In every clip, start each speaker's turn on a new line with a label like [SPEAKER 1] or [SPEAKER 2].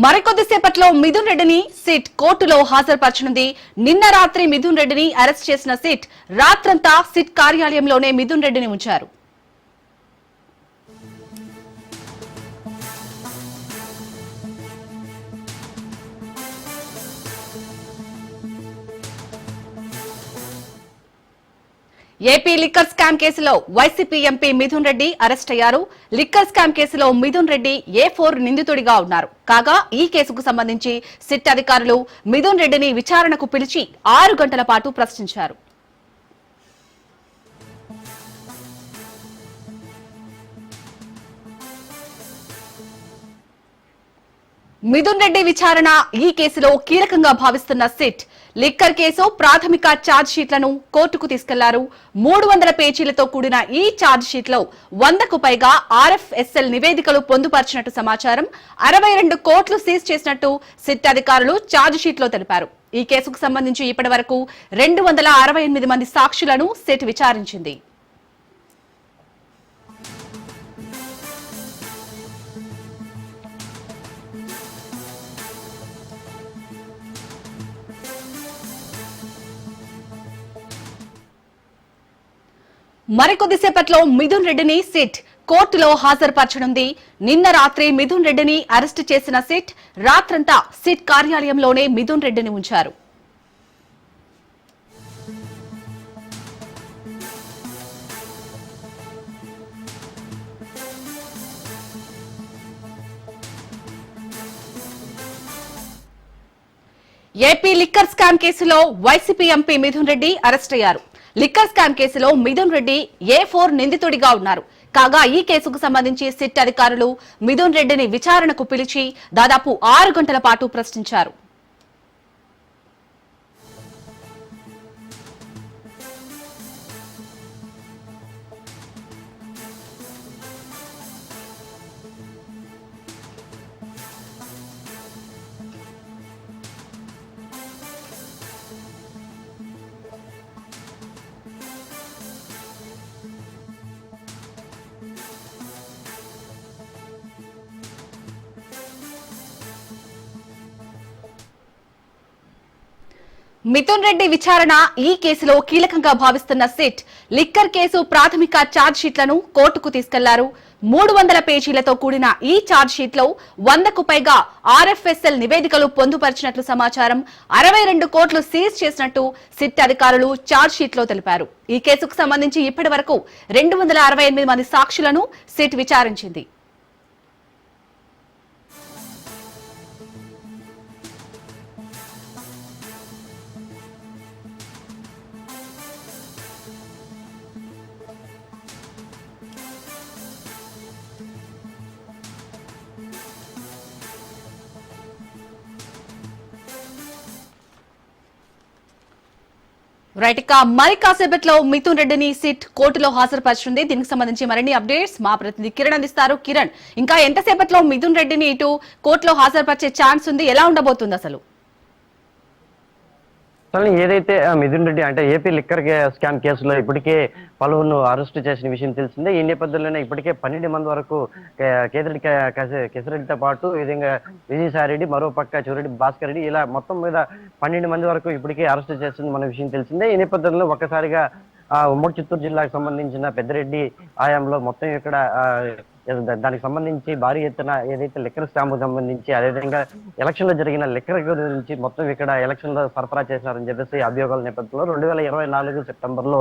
[SPEAKER 1] మరికొద్దిసేపట్లో మిథున్ రెడ్డిని సిట్ కోర్టులో హాజరుపరచనుంది. నిన్న రాత్రి మిథున్ రెడ్డిని అరెస్ట్ చేసిన సిట్ రాత్రంతా సిట్ కార్యాలయంలోనే మిథున్ రెడ్డిని ఉంచారు. ఏపీ లిక్కర్ స్కామ్ కేసులో వైసీపీ ఎంపీ మిథున్ రెడ్డి అరెస్ట్ అయ్యారు. లిక్కర్ స్కామ్ కేసులో మిథున్ రెడ్డి A4 నిందితుడిగా ఉన్నారు. కాగా ఈ కేసుకు సంబంధించి సిట్ అధికారులు మిథున్ రెడ్డిని విచారణకు పిలిచి 6 గంటల పాటు ప్రశ్నించారు. మిథున్ రెడ్డి విచారణ ఈ కేసులో కీలకంగా భావిస్తున్న సిట్ లిక్కర్ కేసు ప్రాథమిక ఛార్జ్ షీట్లను కోర్టుకు తీసుకెళ్లారు. 300 పేజీలతో కూడిన ఈ ఛార్జ్ షీట్ లో 100కు పైగా RFSL నివేదికలు పొందుపరిచినట్టు సమాచారం. 62 కోట్లు సీజ్ చేసినట్టు సిట్ అధికారులు ఛార్జ్ షీట్ లో తెలిపారు. ఈ కేసుకు సంబంధించి ఇప్పటి వరకు 268 మంది సాక్షులను సిట్ విచారించింది. మరికొద్దిసేపట్లో మిథున్ రెడ్డిని సిట్ కోర్టులో హాజరుపరచనుంది. నిన్న రాత్రి మిథున్ రెడ్డిని అరెస్టు చేసిన సిట్ రాత్రంతా సిట్ కార్యాలయంలోనే మిథున్ రెడ్డిని ఉంచారు. ఏపీ లిక్కర్ స్కామ్ కేసులో వైసీపీ ఎంపీ మిథున్ రెడ్డి అరెస్ట్ అయ్యారు. లిక్కర్ స్కామ్ కేసులో మిథున్ రెడ్డి A4 నిందితుడిగా ఉన్నారు. కాగా ఈ కేసుకు సంబంధించి సిట్ అధికారులు మిథున్ రెడ్డిని విచారణకు పిలిచి దాదాపు 6 గంటల పాటు ప్రశ్నించారు. మిథున్ రెడ్డి విచారణ ఈ కేసులో కీలకంగా భావిస్తున్న సిట్ లిక్కర్ కేసు ప్రాథమిక ఛార్జ్ షీట్లను కోర్టుకు తీసుకెళ్లారు. 300 పేజీలతో కూడిన ఈ ఛార్జ్ షీట్ లో 100కు పైగా RFSL నివేదికలు పొందుపరిచినట్లు సమాచారం. 62 కోట్లు సీజ్ చేసినట్టు సిట్ అధికారులు ఛార్జ్ షీట్ లో తెలిపారు. ఈ కేసుకు సంబంధించి ఇప్పటి వరకు 268 మంది సాక్షులను సిట్ విచారించింది. రైట్, ఇక మరి కాసేపట్లో మిథున్ రెడ్డిని సిట్ కోర్టులో హాజరుపరచనుంది. దీనికి సంబంధించి మరిన్ని అప్డేట్స్ మా ప్రతినిధి కిరణ్ అందిస్తారు. కిరణ్, ఇంకా ఎంతసేపట్లో మిథున్ రెడ్డిని ఇటు కోర్టులో హాజరుపరిచే ఛాన్స్ ఉంది? ఎలా ఉండబోతుంది అసలు?
[SPEAKER 2] ఏదైతే మిథున్ రెడ్డి అంటే ఏపీ లిక్కర్ స్కామ్ కేసులో ఇప్పటికే పలువురు అరెస్టు చేసిన విషయం తెలిసిందే. ఈ నేపథ్యంలోనే ఇప్పటికే 12 మంది వరకు కేసిరెడ్డితో పాటు ఈ విధంగా విజయసాయి రెడ్డి, మరో పక్క చివరెడ్డి భాస్కర్ రెడ్డి, ఇలా మొత్తం మీద 12 మంది వరకు ఇప్పటికే అరెస్టు చేసింది మన విషయం తెలిసిందే. ఈ నేపథ్యంలో ఒక్కసారిగా ఉమ్మడి చిత్తూరు జిల్లాకు సంబంధించిన పెద్దిరెడ్డి ఆయాంలో మొత్తం ఇక్కడ దానికి సంబంధించి భారీ ఎత్తున ఏదైతే లిక్కర్ స్కామ్ సంబంధించి అదేవిధంగా ఎలక్షన్ లో జరిగిన లిక్కర్ గురించి మొత్తం ఇక్కడ ఎలక్షన్ లో సరఫరా చేశారని చెప్పేసి అభియోగాల నేపథ్యంలో 2024 సెప్టెంబర్ లో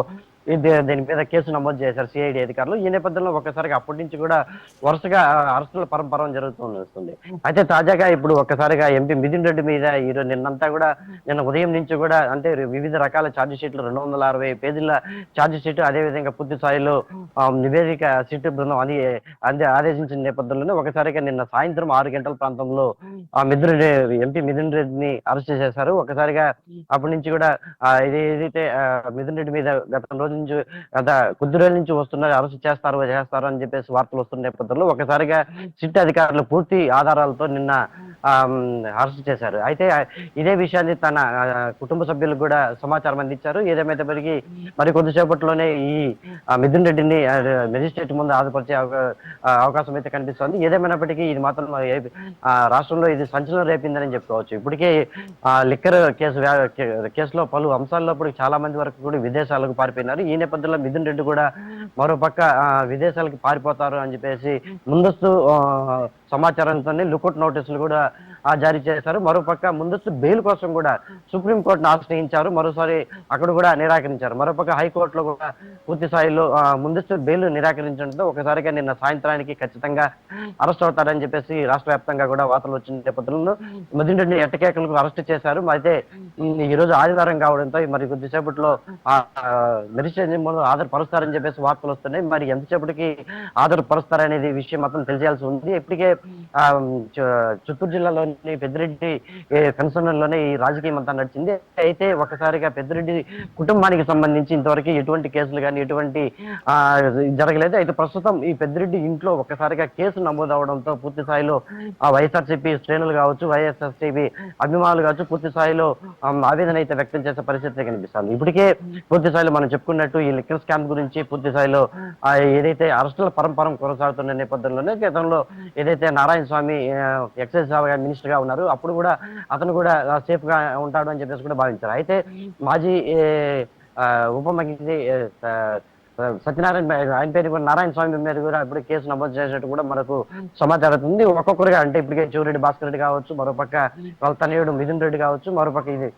[SPEAKER 2] దీని మీద కేసు నమోదు చేశారు సిఐడి అధికారులు. ఈ నేపథ్యంలో ఒక్కసారిగా అప్పటి నుంచి కూడా వరుసగా అరెస్టుల పరంపరం జరుగుతుంది. అయితే తాజాగా ఇప్పుడు ఒక్కసారిగా ఎంపీ మిథున్ రెడ్డి మీద ఈరోజు నిన్న ఉదయం నుంచి కూడా అంటే వివిధ రకాల ఛార్జ్ షీట్లు 260 పేజీల ఛార్జ్ షీట్, అదేవిధంగా పూర్తి స్థాయిలో నివేదిక సిట్ బృందం ఆదేశించిన నేపథ్యంలోనే ఒకసారిగా నిన్న సాయంత్రం 6 గంటల ప్రాంతంలో ఎంపీ మిథున్ రెడ్డిని అరెస్ట్ చేశారు. ఒకసారిగా అప్పటి నుంచి కూడా ఏదైతే మిథున్ రెడ్డి మీద గత రోజు నుంచి కొద్ది రోజుల నుంచి వస్తున్నారు, అరెస్ట్ చేస్తారు అని చెప్పేసి వార్తలు వస్తున్న నేపథ్యంలో ఒకసారిగా సిట్ అధికారులు పూర్తి ఆధారాలతో నిన్న అరెస్ట్ చేశారు. అయితే ఇదే విషయాన్ని తన కుటుంబ సభ్యులకు కూడా సమాచారం అందించారు. ఏదేమైనప్పటికీ మరి కొద్దిసేపట్లోనే ఈ మిథున్ రెడ్డిని మెజిస్ట్రేట్ ముందు హాజరుపరిచే అవకాశం అయితే కనిపిస్తోంది. ఏదేమైనప్పటికీ ఇది మాత్రం రాష్ట్రంలో ఇది సంచలనం రేపిందని చెప్పుకోవచ్చు. ఇప్పటికే లిక్కర్ కేసులో పలు అంశాల్లో చాలా మంది వరకు కూడా విదేశాలకు పారిపోయినారు. ఈ నేపథ్యంలో మిథున్ రెడ్డి కూడా మరోపక్క విదేశాలకు పారిపోతారు అని చెప్పేసి ముందస్తు సమాచారంతోనే లుకౌట్ నోటీసులు కూడా జారీ చేశారు. మరోపక్క ముందస్తు బెయిల్ కోసం కూడా సుప్రీంకోర్టును ఆశ్రయించారు. మరోసారి అక్కడ కూడా నిరాకరించారు. మరోపక్క హైకోర్టులో కూడా పూర్తి స్థాయిలో ముందస్తు బెయిల్ నిరాకరించడంతో ఒకసారిగా నిన్న సాయంత్రానికి ఖచ్చితంగా అరెస్ట్ అవుతారని చెప్పేసి రాష్ట్ర వ్యాప్తంగా కూడా వార్తలు వచ్చిన నేపథ్యంలో మిథున్ రెడ్డిని ఎట్టకేకలకు అరెస్ట్ చేశారు. అయితే ఈ రోజు ఆదివారం కావడంతో మరి కొద్దిసేపట్లో మెజిస్ట్రేట్ ముందు హాజరుపరుస్తారని చెప్పేసి వార్తలు వస్తున్నాయి. మరి ఎంతసేపటికి హాజరుపరుస్తారనేది విషయం మాత్రం తెలియాల్సి ఉంది. ఇప్పటికే చిత్తూరు జిల్లాలోని పెద్దిరెడ్డి కన్సర్న్లోనే ఈ రాజకీయం అంతా నడిచింది. అయితే ఒకసారిగా పెద్దిరెడ్డి కుటుంబానికి సంబంధించి ఇంతవరకు ఎటువంటి కేసులు కానీ ఎటువంటి జరగలేదు. అయితే ప్రస్తుతం ఈ పెద్దిరెడ్డి ఇంట్లో ఒక్కసారిగా కేసు నమోదు అవడంతో పూర్తి స్థాయిలో వైఎస్ఆర్సీపీ శ్రేణులు కావచ్చు, వైఎస్ఆర్సీపీ అభిమానులు కావచ్చు పూర్తి స్థాయిలో ఆవేదన అయితే వ్యక్తం చేసే పరిస్థితి కనిపిస్తుంది. ఇప్పటికే పూర్తి స్థాయిలో మనం చెప్పుకున్నట్టు ఈ లిక్కర్ స్కామ్ గురించి పూర్తి స్థాయిలో ఏదైతే అరెస్టుల పరంపరం కొనసాగుతున్న నేపథ్యంలోనే గతంలో ఏదైతే నారాయణ స్వామి ఎక్సైజ్ మినిస్టర్ గా ఉన్నారు అప్పుడు కూడా అతను కూడా సేఫ్ గా ఉంటాడు అని చెప్పేసి కూడా భావించారు. అయితే మాజీ ఉప ముఖ్యమంత్రి సత్యనారాయణ ఆయన పేరు కూడా నారాయణ స్వామి మీద కూడా ఇప్పుడు కేసు నమోదు చేసినట్టు కూడా మనకు సమాచారం ఉంది. ఒక్కొక్కరుగా అంటే ఇప్పటికే చివరెడ్డి భాస్కర్ రెడ్డి కావచ్చు, మరోపక్క వాళ్ళ తనయుడు మిథున్ రెడ్డి కావచ్చు, మరోపక్క ఇది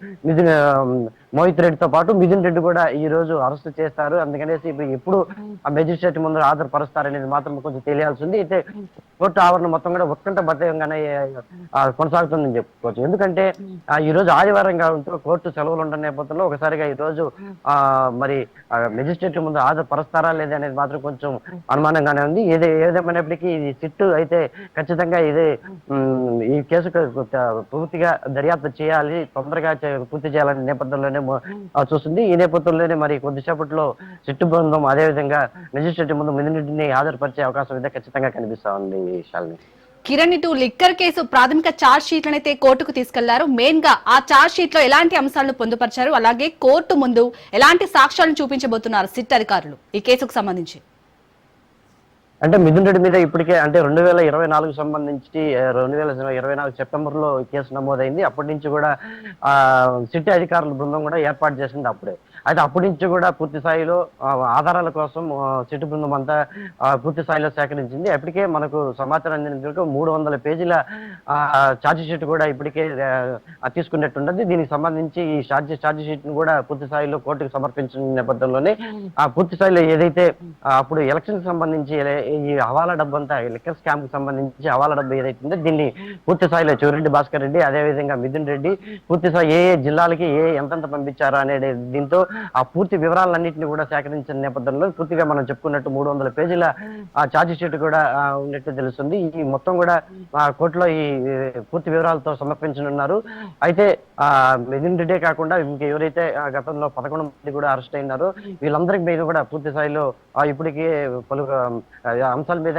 [SPEAKER 2] మోహిత్ రెడ్డితో పాటు మిథున్ రెడ్డి కూడా ఈ రోజు అరెస్ట్ చేస్తారు. అందుకనేసి ఇప్పుడు ఎప్పుడు ఆ మెజిస్ట్రేట్ ముందు హాజరుపరుస్తారనేది మాత్రం కొంచెం తెలియాల్సి ఉంది. అయితే కోర్టు ఆవరణ మొత్తం కూడా ఉత్కంఠబద్ధంగానే కొనసాగుతుందని చెప్పుకోవచ్చు. ఎందుకంటే ఈ రోజు ఆదివారం కావడంతో కోర్టు సెలవులు ఉన్న నేపథ్యంలో ఒకసారిగా ఈ రోజు మరి మెజిస్ట్రేట్ ముందు హాజరుపరుస్తారా లేదా అనేది మాత్రం కొంచెం అనుమానంగానే ఉంది. ఏదేమైనప్పటికీ ఇది సిట్టు అయితే ఖచ్చితంగా ఈ కేసు పూర్తిగా దర్యాప్తు చేయాలి, తొందరగా పూర్తి చేయాలనే నేపథ్యంలోనే చూస్తుంది. ఈ నేపథ్యంలోనే మరి కొద్దిసేపట్లో సిట్టు బృందం అదేవిధంగా మెజిస్ట్రేట్ ముందు మిథున్ రెడ్డిని హాజరుపరిచే అవకాశం అయితే ఖచ్చితంగా కనిపిస్తా ఉంది. శాలిని,
[SPEAKER 1] కిరణ్, ఇటు లిక్కర్ కేసు ప్రాథమిక ఛార్జ్ షీట్లను అయితే కోర్టుకు తీసుకెళ్లారు. మెయిన్ గా ఆ ఛార్జ్ షీట్ లో ఎలాంటి అంశాలను పొందుపరిచారు, అలాగే కోర్టు ముందు ఎలాంటి సాక్ష్యాలను చూపించబోతున్నారు సిట్ అధికారులు ఈ కేసుకు సంబంధించి?
[SPEAKER 2] అంటే మిథున్ రెడ్డి మీద ఇప్పటికే అంటే 2024 సంబంధించి 2024 సెప్టెంబర్ లో కేసు నమోదైంది. అప్పటి నుంచి కూడా సిటీ అధికారుల బృందం కూడా ఏర్పాటు చేసింది అప్పుడే. అయితే అప్పటి నుంచి కూడా పూర్తి స్థాయిలో ఆధారాల కోసం సిటీ బృందం అంతా పూర్తి స్థాయిలో సేకరించింది. అప్పటికే మనకు సమాచారం అందిన 300 పేజీల ఛార్జ్ షీట్ కూడా ఇప్పటికే తీసుకున్నట్టుండదు. దీనికి సంబంధించి ఈ ఛార్జ్ షీట్ ను కూడా పూర్తి స్థాయిలో కోర్టుకు సమర్పించిన నేపథ్యంలోనే పూర్తి స్థాయిలో ఏదైతే అప్పుడు ఎలక్షన్ కి సంబంధించి ఈ హవాలా డబ్బు అంతా లిక్కర్ స్కామ్ కి సంబంధించి హవాలా డబ్బు ఏదైతుందో దీన్ని పూర్తి స్థాయిలో చివరెడ్డి భాస్కర్ రెడ్డి అదేవిధంగా మిథున్ రెడ్డి పూర్తి స్థాయి ఏ జిల్లాలకి ఎంతెంత పంపించారు అనే దీంతో ఆ పూర్తి వివరాలన్నింటినీ కూడా సేకరించిన నేపథ్యంలో పూర్తిగా మనం చెప్పుకున్నట్టు 300 పేజీల ఛార్జ్ షీట్ కూడా ఉన్నట్టు తెలుస్తుంది. ఈ మొత్తం కూడా కోర్టులో ఈ పూర్తి వివరాలతో సమర్పించనున్నారు. అయితే మిథున్ రెడ్డే కాకుండా ఎవరైతే గతంలో 11 మంది కూడా అరెస్ట్ అయినారో వీళ్ళందరి మీద కూడా పూర్తి స్థాయిలో ఇప్పటికే పలు అంశాల మీద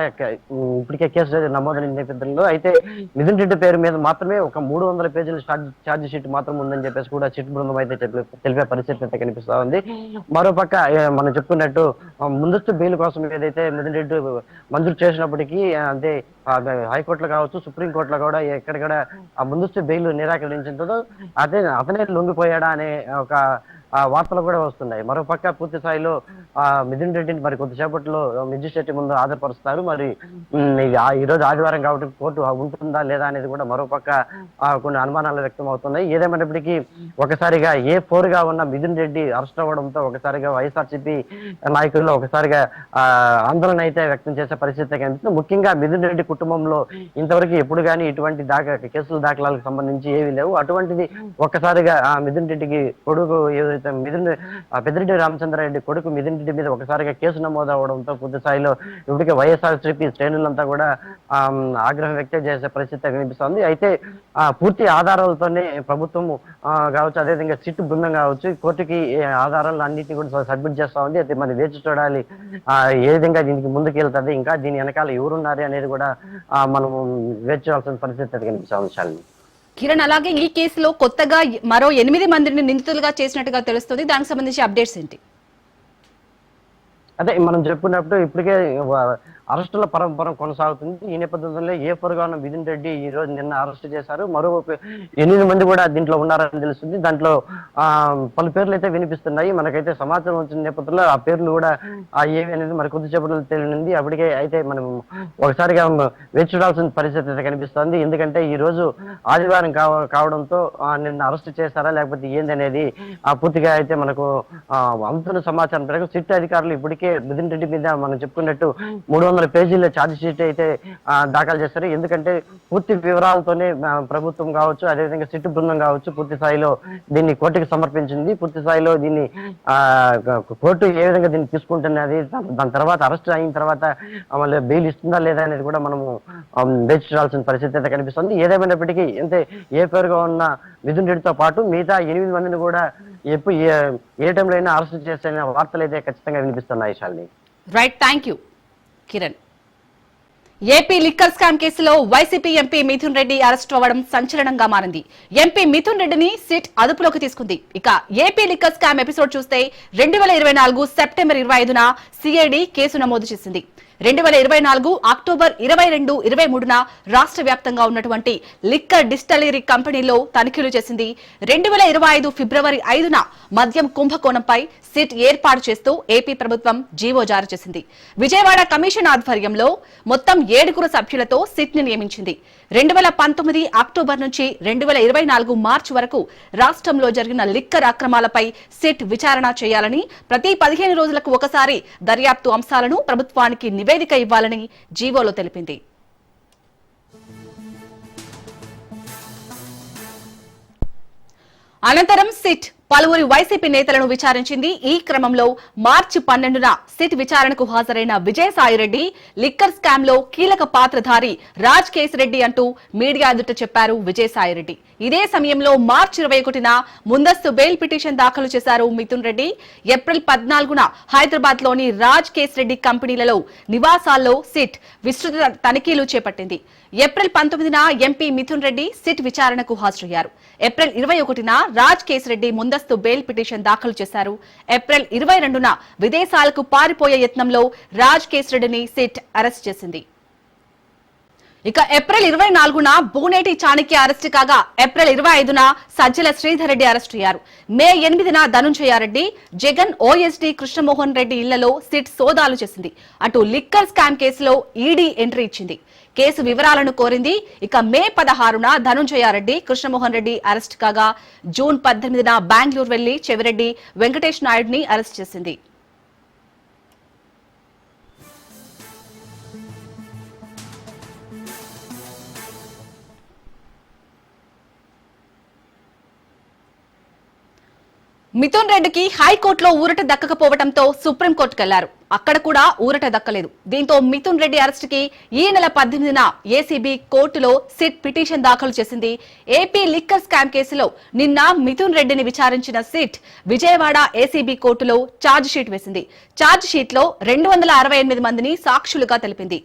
[SPEAKER 2] ఇప్పటికే కేసు నమోదైన నేపథ్యంలో అయితే మిథున్ రెడ్డి పేరు మీద మాత్రమే ఒక 300 పేజీల ఛార్జ్ షీట్ మాత్రం ఉందని చెప్పేసి కూడా సిట్ బృందం అయితే తెలిపే పరిస్థితి అయితే కనిపిస్తా ఉంది. మరోపక్క మనం చెప్పుకున్నట్టు ముందస్తు బెయిల్ కోసం ఏదైతే మిథున్ రెడ్డి మంజూరు చేసినప్పటికీ అంటే హైకోర్టులో కావచ్చు, సుప్రీంకోర్టులో కూడా ఎక్కడెక్కడ ఆ ముందస్తు బెయిల్ నిరాకరించడంతో అతనే లొంగిపోయాడా అనే ఒక వార్తలు కూడా వస్తున్నాయి. మరోపక్క పూర్తి స్థాయిలో మిథున్ రెడ్డిని మరి కొద్దిసేపట్లో మెజిస్ట్రేట్ ముందు హాజరుపరుస్తారు. మరి ఈ రోజు ఆదివారం కాబట్టి కోర్టు ఉంటుందా లేదా అనేది కూడా మరోపక్క కొన్ని అనుమానాలు వ్యక్తం అవుతున్నాయి. ఏదేమైనప్పటికీ ఒకసారిగా A4 గా ఉన్న మిథున్ రెడ్డి అరెస్ట్ అవ్వడంతో ఒకసారిగా వైఎస్ఆర్సీపీ నాయకుల్లో ఒకసారిగా ఆందోళన అయితే వ్యక్తం చేసే పరిస్థితి కనిపిస్తుంది. ముఖ్యంగా మిథున్ రెడ్డి కుటుంబంలో ఇంతవరకు ఎప్పుడు కానీ ఇటువంటి కేసుల దాఖలాలకు సంబంధించి ఏవి లేవు. అటువంటిది ఒక్కసారిగా మిథున్ రెడ్డికి కొడుకు పెద్దిరెడ్డి రామచంద్రారెడ్డి కొడుకు మిథున్ రెడ్డి మీద ఒకసారిగా కేసు నమోదు అవడంతో పూర్తి స్థాయిలో ఇప్పటికే వైఎస్ఆర్సీపీ శ్రేణులంతా కూడా ఆగ్రహం వ్యక్తం చేసే పరిస్థితి కనిపిస్తోంది. అయితే పూర్తి ఆధారాలతోనే ప్రభుత్వం కావచ్చు, అదేవిధంగా సిట్ బృందం కావచ్చు కోర్టుకి ఆధారాలు అన్నింటినీ కూడా సబ్మిట్ చేస్తా ఉంది. అయితే మరి వేచి చూడాలి ఏ విధంగా దీనికి ముందుకు వెళ్తుంది, ఇంకా దీని వెనకాల ఎవరున్నారు అనేది కూడా మనం వేచి చూడాల్సిన పరిస్థితి కనిపిస్తా ఉంది.
[SPEAKER 1] కిరణ్, అలాగే ఈ కేసులో కొత్తగా మరో 8 మందిని నిందితులుగా చేసినట్టుగా తెలుస్తుంది. దానికి సంబంధించి అప్డేట్స్ ఏంటి?
[SPEAKER 2] అదే మనం చెప్పుకున్నప్పుడు ఇప్పటికే అరెస్టుల పరంపర కొనసాగుతుంది. ఈ నేపథ్యంలో A4గా ఉన్న మిథున్ రెడ్డి ఈ రోజు నిన్న అరెస్ట్ చేశారు. మరో 8 మంది కూడా దీంట్లో ఉన్నారని తెలుస్తుంది. దాంట్లో పలు పేర్లు అయితే వినిపిస్తున్నాయి. మనకైతే సమాచారం వచ్చిన నేపథ్యంలో ఆ పేర్లు కూడా ఏవి అనేది మరి కొద్దిసేపట్లో తెలియనుంది. అప్పటికే అయితే మనం ఒకసారిగా వేచి చూడాల్సిన పరిస్థితి అయితే కనిపిస్తోంది. ఎందుకంటే ఈ రోజు ఆదివారం కావడంతో నిన్న అరెస్ట్ చేశారా లేకపోతే ఏందనేది పూర్తిగా అయితే మనకు అందుతున్న సమాచారం మేరకు సిట్ అధికారులు ఇప్పటికే మిథున్ రెడ్డి మీద మనం చెప్పుకున్నట్టు 300 పేజీల ఛార్జ్ షీట్ అయితే దాఖలు చేస్తారు. ఎందుకంటే పూర్తి వివరాలతోనే ప్రభుత్వం కావచ్చు, అదేవిధంగా సిట్ బృందం కావచ్చు పూర్తి స్థాయిలో దీన్ని కోర్టుకి సమర్పించింది. పూర్తి స్థాయిలో దీన్ని కోర్టు ఏ విధంగా దీన్ని తీసుకుంటున్నది, దాని తర్వాత అరెస్ట్ అయిన తర్వాత మళ్ళీ బెయిల్ ఇస్తుందా లేదా అనేది కూడా మనము వేచి చూడాల్సిన పరిస్థితి అయితే కనిపిస్తుంది. ఏదేమైనప్పటికీ అంటే A4గా ఉన్న మిథున్ రెడ్డితో పాటు మిగతా 8 మందిని కూడా ఎప్పుడు ఏ టైంలో అయినా అరెస్ట్ చేసే వార్తలు అయితే ఖచ్చితంగా వినిపిస్తున్నాయి. Shalini.
[SPEAKER 1] Right, thank you Kiran. AP liquor scam కేసులో వైసీపీ ఎంపీ మిథున్ రెడ్డి అరెస్ట్ అవ్వడం సంచలనంగా మారింది. ఎంపీ మిథున్ రెడ్డిని సిట్ అదుపులోకి తీసుకుంది. ఇక ఏపీ లిక్కర్ స్కామ్ ఎపిసోడ్ చూస్తే 2024 సెప్టెంబర్ 25న సిఐడి కేసు నమోదు చేసింది. 2024 అక్టోబర్ 22, 23న రాష్ట్ర వ్యాప్తంగా ఉన్నటువంటి లిక్కర్ డిస్టిలరీ కంపెనీలో తనిఖీలు చేసింది. 2025 ఫిబ్రవరి 5న మద్యం కుంభకోణంపై సిట్ ఏర్పాటు చేస్తూ ఏపీ ప్రభుత్వం జీవో జారీ చేసింది. విజయవాడ కమిషన్ ఆధ్వర్యంలో మొత్తం 7 సభ్యులతో సిట్ ని నియమించింది. 2019 అక్టోబర్ నుంచి 2024 మార్చి వరకు రాష్ట్రంలో జరిగిన లిక్కర్ అక్రమాలపై సిట్ విచారణ చేయాలని, ప్రతి 15 రోజులకు ఒకసారి దర్యాప్తు అంశాలను ప్రభుత్వానికి నివేదిక ఇవ్వాలని జీవోలో తెలిపింది. అనంతరం సిట్ పలువురి వైసీపీ నేతలను విచారించింది. ఈ క్రమంలో మార్చి 12న సిట్ విచారణకు హాజరైన విజయసాయిరెడ్డి లిక్కర్ స్కామ్ లో కీలక పాత్రధారి రాజ్ కేశిరెడ్డి అంటూ మీడియా ఎదుట చెప్పారు విజయసాయిరెడ్డి. ఇదే సమయంలో మార్చి 21న ముందస్తు బెయిల్ పిటిషన్ దాఖలు చేశారు మిథున్ రెడ్డి. ఏప్రిల్ 14న హైదరాబాద్ లోని రాజ్ కేశిరెడ్డి కంపెనీలలో నివాసాల్లో సిట్ విస్తృత తనిఖీలు చేపట్టింది. ఏప్రిల్ 19న ఎంపీ మిథున్ రెడ్డి సిట్ విచారణకు హాజరయ్యారు. ఏప్రిల్ 21న రాజ్ కేశిరెడ్డి ముందస్తు బెయిల్ పిటిషన్ దాఖలు చేశారు. ఏప్రిల్ 22న విదేశాలకు పారిపోయే యత్నంలో రాజ్ కేశిరెడ్డిని సిట్ అరెస్ట్ చేసింది. ఇక ఏప్రిల్ 24న బూనేటి చాణక్య అరెస్టు కాగా ఏప్రిల్ 25న సజ్జల శ్రీధర్ రెడ్డి అరెస్టు అయ్యారు. మే 8న ధనుంజయారెడ్డి, జగన్, ఓఎస్డీ కృష్ణమోహన్ రెడ్డి ఇళ్లలో సిట్ సోదాలు చేసింది. అటు లిక్కర్ స్కామ్ కేసులో ఈడీ ఎంట్రీ ఇచ్చింది. కేసు వివరాలను కోరింది. ఇక మే 16న ధనుంజయారెడ్డి, కృష్ణమోహన్ రెడ్డి అరెస్ట్ కాగా జూన్ 18న బెంగళూరు వెళ్లి చెవిరెడ్డి వెంకటేష్ నాయుడిని అరెస్ట్ చేసింది. మిథున్ రెడ్డికి హైకోర్టులో ఊరట దక్కకపోవడంతో సుప్రీంకోర్టుకు వెళ్లారు. అక్కడ కూడా ఊరట దక్కలేదు. దీంతో మిథున్ రెడ్డి అరెస్ట్ కి ఈ నెల 18న ఏసీబీ కోర్టులో సిట్ పిటిషన్ దాఖలు చేసింది. ఏపీ లిక్కర్ స్కామ్ కేసులో నిన్న మిథున్ రెడ్డిని విచారించిన సిట్ విజయవాడ ఏసీబీ కోర్టులో ఛార్జ్ షీట్ వేసింది. ఛార్జ్ షీట్ లో 268 మందిని సాక్షులుగా తెలిపింది.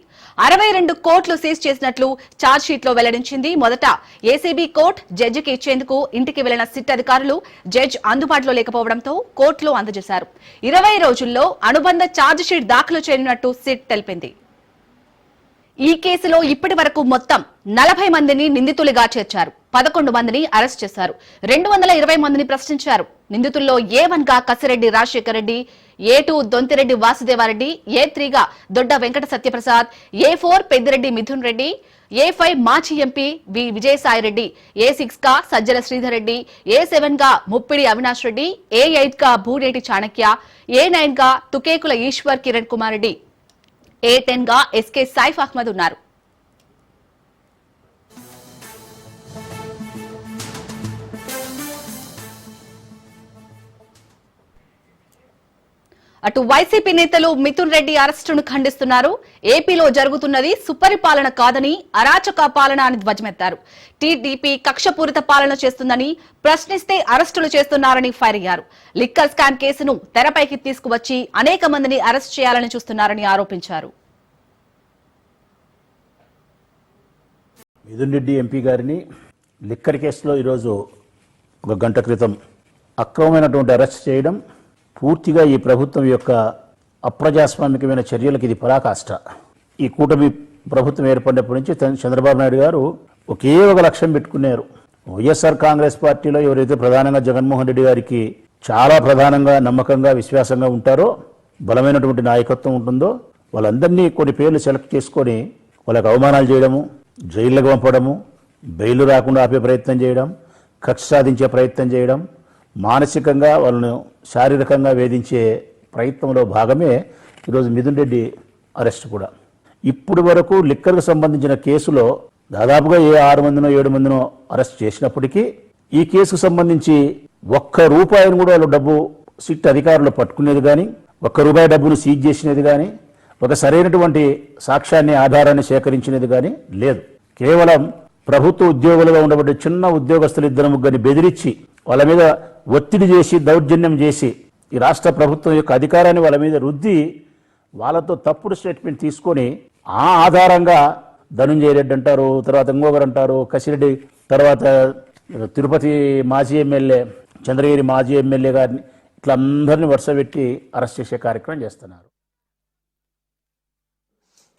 [SPEAKER 1] 62 కోట్లు సీజ్ చేసినట్లు ఛార్జ్ షీట్ లో వెల్లడించింది. మొదట ఏసీబీ కోర్టు జడ్జికి ఇచ్చేందుకు ఇంటికి వెళ్లిన సిట్ అధికారులు జడ్జి అందుబాటులో లేకపోవడంతో కోర్టులో అందజేశారు. 20 రోజుల్లో అనుబంధ ఛార్జ్ షీట్ దాఖలు చేయనున్నట్టు సిట్ తెలిపింది. ఈ కేసులో ఇప్పటి వరకు మొత్తం 40 మందిని నిందితులుగా చేర్చారు. 11 మందిని అరెస్ట్ చేశారు. 220 మందిని ప్రశ్నించారు. నిందితుల్లో A1 గా Kasireddy Rajasekhar Reddy, A2 Dontireddy Vasudeva Reddy, A3గా Dodda Venkata Satyaprasad, A4 Peddireddy Mithun Reddy, A5 మాజీ ఎంపీ విజయసాయిరెడ్డి, A6 గా సజ్జల శ్రీధర్ రెడ్డి, A7 గా ముప్పిడి అవినాష్ రెడ్డి, A8 గా భూనేటి చాణక్య, A9 గా తుకేకుల ఈశ్వర్ కిరణ్ కుమార్ రెడ్డి, A10 గా ఎస్కే సైఫ్ అహ్మద్ ఉన్నారు. అటు వైసీపీ నేతలు మిథున్ రెడ్డి అరెస్టును ఖండిస్తున్నారు. ఏపీలో జరుగుతున్నది సుపరిపాలన కాదని, అరాచక పాలన అని ధ్వజమెత్తారు. టీడీపీ కక్షపూరిత పాలన చేస్తుందని, ప్రశ్నిస్తే అరెస్టులు చేస్తున్నారని ఫైర్ అయ్యారు. లిక్కర్ స్కామ్ కేసును తెరపైకి తీసుకువచ్చి అనేక మందిని అరెస్ట్ చేయాలని చూస్తున్నారని ఆరోపించారు.
[SPEAKER 3] మిథున్ రెడ్డి ఎంపీ గారిని లిక్కర్ కేసులో ఈరోజు ఒక గంట క్రితం అక్రమమైనటువంటి అరెస్ట్ చేయడం పూర్తిగా ఈ ప్రభుత్వం యొక్క అప్రజాస్వామికమైన చర్యలకు ఇది పరాకాష్ట. ఈ కూటమి ప్రభుత్వం ఏర్పడినప్పటి నుంచి చంద్రబాబు నాయుడు గారు ఒకే ఒక లక్ష్యం పెట్టుకున్నారు. వైఎస్ఆర్ కాంగ్రెస్ పార్టీలో ఎవరైతే ప్రధానంగా జగన్మోహన్ రెడ్డి గారికి చాలా ప్రధానంగా నమ్మకంగా విశ్వాసంగా ఉంటారో, బలమైనటువంటి నాయకత్వం ఉంటుందో, వాళ్ళందరినీ కొన్ని పేర్లు సెలెక్ట్ చేసుకొని వాళ్ళకి అవమానాలు చేయడము, జైళ్ళకు పంపడము, బెయిల్ రాకుండా ఆపే ప్రయత్నం చేయడం, కక్ష సాధించే ప్రయత్నం చేయడం, మానసికంగా వాళ్ళను శారీరకంగా వేధించే ప్రయత్నంలో భాగమే ఈరోజు మిథున్ రెడ్డి అరెస్ట్ కూడా. ఇప్పుడు వరకు లిక్కర్కు సంబంధించిన కేసులో దాదాపుగా 6 మందినో 7 మందినో అరెస్ట్ చేసినప్పటికీ ఈ కేసుకు సంబంధించి ₹1 కూడా వాళ్ళు డబ్బు సిట్ అధికారులు పట్టుకునేది కానీ, ₹1 డబ్బును సీజ్ చేసినది కానీ, ఒక సరైనటువంటి సాక్ష్యాన్ని ఆధారాన్ని సేకరించినది కానీ లేదు. కేవలం ప్రభుత్వ ఉద్యోగులుగా ఉండబడే చిన్న ఉద్యోగస్తులు 2-3 బెదిరించి వాళ్ళ మీద ఒత్తిడి చేసి దౌర్జన్యం చేసి ఈ రాష్ట్ర ప్రభుత్వం యొక్క అధికారాన్ని వాళ్ళ మీద రుద్ది వాళ్ళతో తప్పుడు స్టేట్మెంట్ తీసుకొని ఆ ఆధారంగా ధనుంజయ రెడ్డి అంటారు, తర్వాత ఇంకొకరు అంటారు, కసిరెడ్డి, తర్వాత తిరుపతి మాజీ ఎమ్మెల్యే చంద్రగిరి మాజీ ఎమ్మెల్యే గారిని ఇట్లా అందరినీ వరుస పెట్టి అరెస్ట్ చేసే కార్యక్రమం చేస్తున్నారు.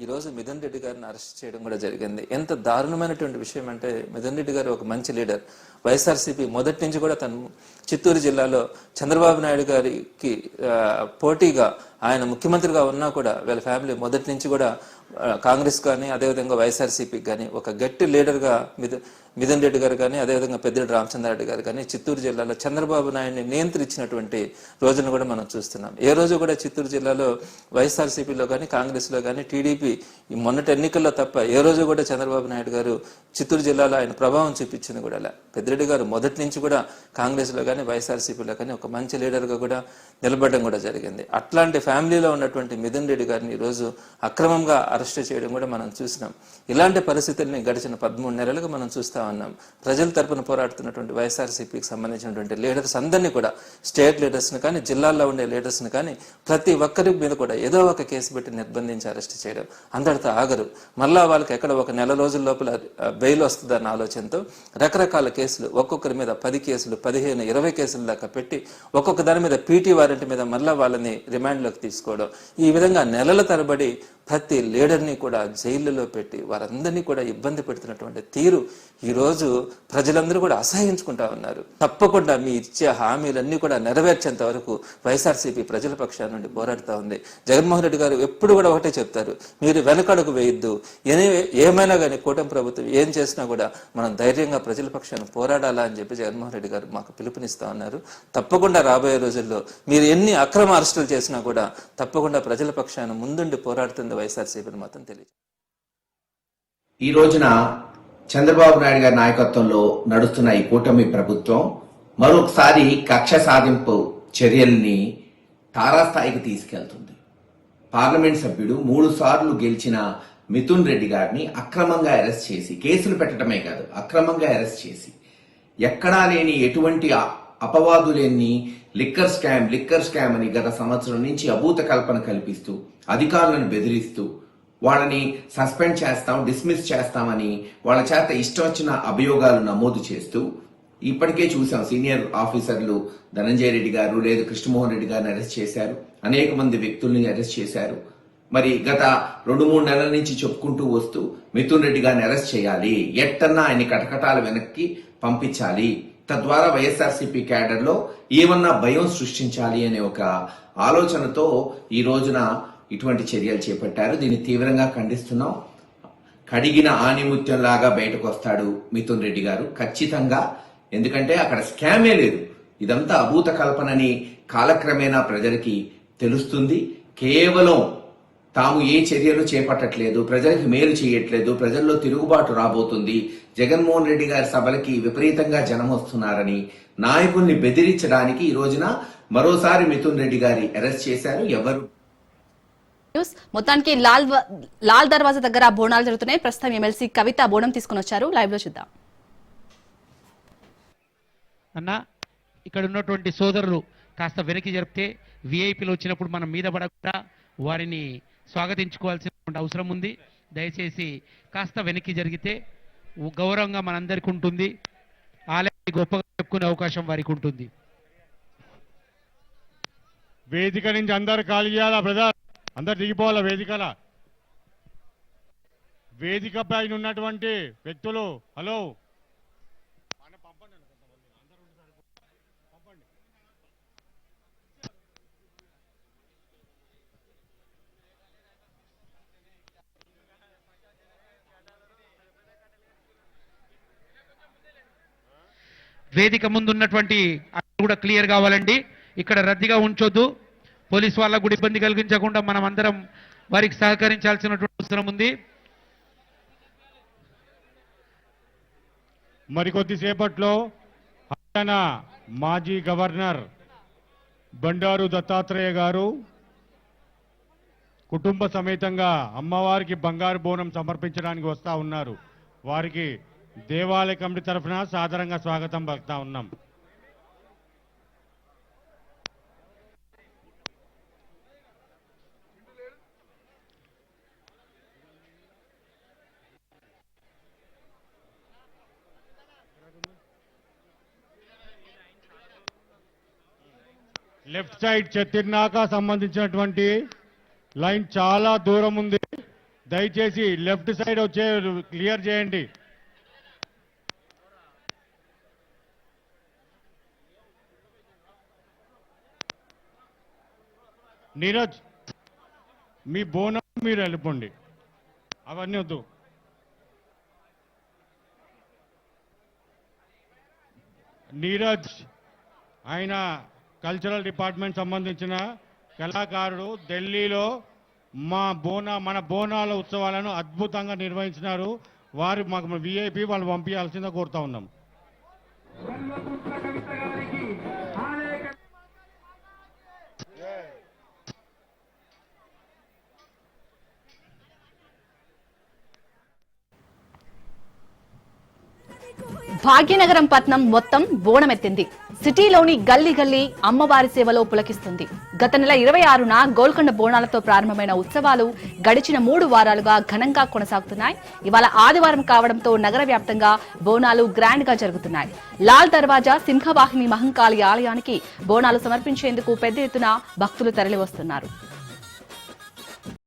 [SPEAKER 4] ఈరోజు మిథున్ రెడ్డి గారిని అరెస్ట్ చేయడం కూడా జరిగింది. ఎంత దారుణమైనటువంటి విషయం అంటే, మిథున్ రెడ్డి గారు ఒక మంచి లీడర్. వైఎస్ఆర్సీపీ మొదటి నుంచి కూడా తను చిత్తూరు జిల్లాలో చంద్రబాబు నాయుడు గారికి పోటీగా ఆయన ముఖ్యమంత్రిగా ఉన్నా కూడా వీళ్ళ ఫ్యామిలీ మొదటి నుంచి కూడా కాంగ్రెస్ కానీ అదేవిధంగా వైఎస్ఆర్సీపీకి కానీ ఒక గట్టి లీడర్గా మిథున్ రెడ్డి గారు కానీ అదేవిధంగా పెద్దిరెడ్డి రామచంద్రారెడ్డి గారు కానీ చిత్తూరు జిల్లాలో చంద్రబాబు నాయుడిని నియంత్రించినటువంటి రోజును కూడా మనం చూస్తున్నాం. ఏ రోజు కూడా చిత్తూరు జిల్లాలో వైఎస్ఆర్సీపీలో కానీ కాంగ్రెస్లో కానీ టీడీపీ ఈ మొన్నటి ఎన్నికల్లో తప్ప ఏ రోజు కూడా చంద్రబాబు నాయుడు గారు చిత్తూరు జిల్లాలో ఆయన ప్రభావం చూపించింది కూడా అలా. పెద్దిరెడ్డి గారు మొదటి నుంచి కూడా కాంగ్రెస్లో కానీ వైఎస్ఆర్సీపీలో కానీ ఒక మంచి లీడర్గా కూడా నిలబడడం కూడా జరిగింది. అట్లాంటి ఫ్యామిలీలో ఉన్నటువంటి మిథున్ రెడ్డి గారిని ఈరోజు అక్రమంగా అరెస్ట్ చేయడం కూడా మనం చూసినాం. ఇలాంటి పరిస్థితుల్ని గడిచిన 13 నెలలుగా మనం చూస్తా ఉన్నాం. ప్రజల తరపున పోరాడుతున్నటువంటి వైఎస్ఆర్సీపీకి సంబంధించినటువంటి లీడర్స్ అందరినీ కూడా, స్టేట్ లీడర్స్ని కానీ జిల్లాల్లో ఉండే లీడర్స్ని కానీ ప్రతి ఒక్కరి మీద కూడా ఏదో ఒక కేసు పెట్టి నిర్బంధించి అరెస్ట్ చేయడం, అందరితో ఆగరు. మళ్ళా వాళ్ళకి ఎక్కడ ఒక నెల రోజుల లోపల బెయిల్ వస్తుందన్న ఆలోచనతో రకరకాల కేసులు, ఒక్కొక్కరి మీద 10 కేసులు 15, 20 కేసుల దాకా పెట్టి ఒక్కొక్క దాని మీద పీటీ వారెంట్ మీద మళ్ళా వాళ్ళని రిమాండ్లోకి తీసుకోవడం, ఈ విధంగా నెలల తరబడి ప్రతి లీడర్ని కూడా జైళ్ళలో పెట్టి వారందరినీ కూడా ఇబ్బంది పెడుతున్నటువంటి తీరు ఈరోజు ప్రజలందరూ కూడా అసహించుకుంటా ఉన్నారు. తప్పకుండా మీ ఇచ్చే హామీలన్నీ కూడా నెరవేర్చేంత వరకు వైఎస్ఆర్సీపీ ప్రజల పక్షాల నుండి పోరాడుతూ ఉంది. జగన్మోహన్ రెడ్డి గారు ఎప్పుడు కూడా ఒకటే చెప్తారు, మీరు వెనకడుగు వేయొద్దు, ఏమైనా కానీ కూటమి ప్రభుత్వం ఏం చేసినా కూడా మనం ధైర్యంగా ప్రజల పక్షాన్ని పోరాడాలా అని చెప్పి జగన్మోహన్ రెడ్డి గారు మాకు పిలుపునిస్తా ఉన్నారు. తప్పకుండా రాబోయే రోజుల్లో మీరు ఎన్ని అక్రమ అరెస్టులు చేసినా కూడా తప్పకుండా ప్రజల పక్షాన్ని ముందుండి పోరాడుతుంది వైఎస్ఆర్సీపీ మాత్రం తెలియదు.
[SPEAKER 5] ఈ రోజున చంద్రబాబు నాయుడు గారి నాయకత్వంలో నడుస్తున్న ఈ కూటమి ప్రభుత్వం మరొకసారి కక్ష సాధింపు చర్యల్ని తారాస్థాయికి తీసుకెళ్తుంది. పార్లమెంట్ సభ్యుడు 3 సార్లు గెలిచిన మిథున్ రెడ్డి గారిని అక్రమంగా అరెస్ట్ చేసి, కేసులు పెట్టడమే కాదు అక్రమంగా అరెస్ట్ చేసి, ఎక్కడా లేని ఎటువంటి అపవాదు లేని లిక్కర్ స్కామ్ అని గత సంవత్సరం నుంచి అభూత కల్పన కల్పిస్తూ అధికారులను బెదిరిస్తూ వాళ్ళని సస్పెండ్ చేస్తాం, డిస్మిస్ చేస్తామని వాళ్ళ చేత ఇష్టం వచ్చిన అభియోగాలు నమోదు చేస్తూ ఇప్పటికే చూసాం. సీనియర్ ఆఫీసర్లు ధనంజయ రెడ్డి గారు లేదు కృష్ణమోహన్ రెడ్డి గారిని అరెస్ట్ చేశారు, అనేక మంది వ్యక్తుల్ని అరెస్ట్ చేశారు. మరి గత 2-3 నెలల నుంచి చెప్పుకుంటూ వస్తూ మిథున్ రెడ్డి గారిని అరెస్ట్ చేయాలి, ఎట్టన్నా ఆయన కటకటాల వెనక్కి పంపించాలి, తద్వారా వైఎస్ఆర్సీపీ క్యాడర్లో ఏమన్నా భయం సృష్టించాలి అనే ఒక ఆలోచనతో ఈ రోజున ఇటువంటి చర్యలు చేపట్టారు. దీన్ని తీవ్రంగా ఖండిస్తున్నాం. కడిగిన ఆనిముత్యం లాగా బయటకు వస్తాడు మిథున్ రెడ్డి గారు ఖచ్చితంగా. ఎందుకంటే అక్కడ స్కామే లేదు, ఇదంతా అభూత కల్పనని కాలక్రమేణా ప్రజలకి తెలుస్తుంది. కేవలం తాము ఏ చర్యలు చేపట్టట్లేదు, ప్రజలకు మేలు చేయట్లేదు, ప్రజల్లో తిరుగుబాటు రాబోతుంది, జగన్మోహన్ రెడ్డి గారి సభలకి విపరీతంగా జనం వస్తున్నారని నాయకుల్ని బెదిరించడానికి ఈ రోజున మరోసారి మిథున్ రెడ్డి గారి అరెస్ట్ చేశారు. ఎవరు
[SPEAKER 1] న్యూస్ మొత్తానికి లాల్ దర్వాజా దగ్గర బోనాలు జరుగుతున్నాయి. ప్రస్తుతం ఎమ్మెల్సీ కవిత బోనం తీసుకుని వచ్చారు. లైవ్ లో చూద్దాం.
[SPEAKER 6] అన్న ఇక్కడ ఉన్నటువంటి సోదరులు కాస్త వెనక్కి జరిపితే విఐపీలు వచ్చినప్పుడు మనం మీద పడకుండా వారిని స్వాగతించుకోవాల్సిన అవసరం ఉంది. దయచేసి కాస్త వెనక్కి జరిగితే గౌరవంగా మనందరికీ ఉంటుంది. ఆలయాన్ని గొప్పగా చెప్పుకునే అవకాశం వారికి ఉంటుంది.
[SPEAKER 7] వేదిక నుంచి అందరు ఖాళీ చేయాలా బ్రదర్, అందరు దిగిపోవాలా వేదికల. వేదిక పైన ఉన్నటువంటి వ్యక్తులు హలో
[SPEAKER 6] వేదిక ముందు ఉన్నటువంటి కూడా క్లియర్ కావాలండి. ఇక్కడ రద్దీగా ఉంచొద్దు. పోలీసు వాళ్ళకు కూడా ఇబ్బంది కలిగించకుండా మనం అందరం వారికి సహకరించాల్సినటువంటి అవసరం ఉంది.
[SPEAKER 7] మరికొద్దిసేపట్లో హర్యాన మాజీ గవర్నర్ బండారు దత్తాత్రేయ గారు కుటుంబ సమేతంగా అమ్మవారికి బంగారు బోనం సమర్పించడానికి వస్తా ఉన్నారు. వారికి దేవాలయ కమిటీ తరఫున సాదరంగా స్వాగతం పలుకుతా ఉన్నాం. లెఫ్ట్ సైడ్ చెత్తిర్నాక సంబంధించినటువంటి లైన్ చాలా దూరం ఉంది. దయచేసి లెఫ్ట్ సైడ్ వచ్చే క్లియర్ చేయండి. నీరజ్ మీ బోనం మీరు వెళ్ళిపోండి, అవన్నీ వద్దు. నీరజ్ ఆయన కల్చరల్ డిపార్ట్మెంట్ సంబంధించిన కళాకారుడు. ఢిల్లీలో మన బోనాల ఉత్సవాలను అద్భుతంగా నిర్వహించినారు. వారు మాకు విఐపి వాళ్ళు పంపించాల్సిందిగా కోరుతా ఉన్నాం.
[SPEAKER 1] భాగ్యనగరం పట్నం మొత్తం బోనమెత్తింది. సిటీలోని గల్లీ గల్లీ అమ్మవారి సేవలో పులకిస్తుంది. గత నెల 26న గోల్కొండ బోనాలతో ప్రారంభమైన ఉత్సవాలు గడిచిన 3 వారాలుగా ఘనంగా కొనసాగుతున్నాయి. ఇవాళ ఆదివారం కావడంతో నగర వ్యాప్తంగా బోనాలు గ్రాండ్ గా జరుగుతున్నాయి. లాల్ దర్వాజా సింహవాహిని మహంకాళి ఆలయానికి బోనాలు సమర్పించేందుకు పెద్ద ఎత్తున భక్తులు తరలివస్తున్నారు.